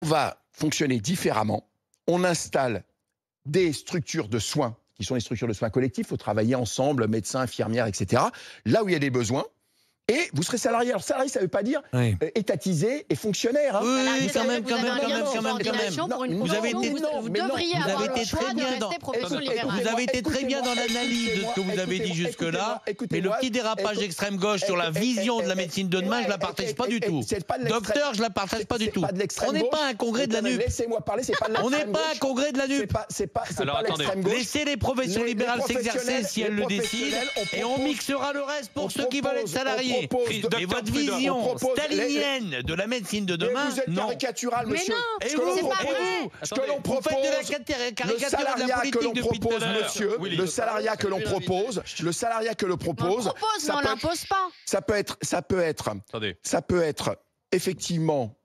On va fonctionner différemment. On installe des structures de soins, qui sont les structures de soins collectifs. Il faut travailler ensemble, médecins, infirmières, etc. Là où il y a des besoins. Et vous serez salarié. Alors, salarié, ça ne veut pas dire étatisé et fonctionnaire. Hein. Oui, quand même. Vous avez été très bien dans l'analyse de ce que vous avez dit jusque-là, mais le petit dérapage extrême gauche sur la vision de la médecine de demain, je ne la partage pas du tout. Docteur, je ne la partage pas du tout. On n'est pas un congrès de la NUP. Laissez-moi parler, c'est pas de l'extrême gauche. On n'est pas un congrès de la NUP. C'est pas l'extrême gauche. Laissez les professions libérales s'exercer si elles le décident, et on mixera le reste pour ceux qui veulent être salariés. Et votre vision stalinienne de la médecine de demain, vous êtes caricatural, monsieur. Mais non, ce que l'on propose, le salariat que l'on propose, monsieur, le salariat que l'on propose, on l'impose pas. Ça peut être effectivement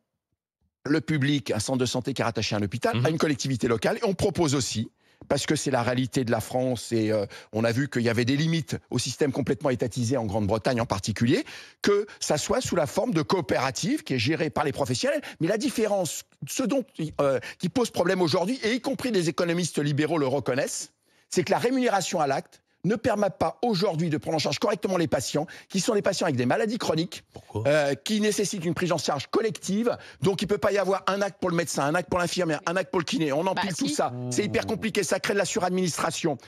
le public, un centre de santé qui est rattaché à un hôpital, à une collectivité locale. Et on propose aussi, parce que c'est la réalité de la France et on a vu qu'il y avait des limites au système complètement étatisé en Grande-Bretagne en particulier, que ça soit sous la forme de coopérative qui est gérée par les professionnels. Mais la différence, qui pose problème aujourd'hui, et y compris les économistes libéraux le reconnaissent, c'est que la rémunération à l'acte ne permet pas aujourd'hui de prendre en charge correctement les patients, qui sont des patients avec des maladies chroniques, qui nécessitent une prise en charge collective. Donc il ne peut pas y avoir un acte pour le médecin, un acte pour l'infirmière, un acte pour le kiné. On empile tout ça. C'est hyper compliqué, ça crée de la suradministration.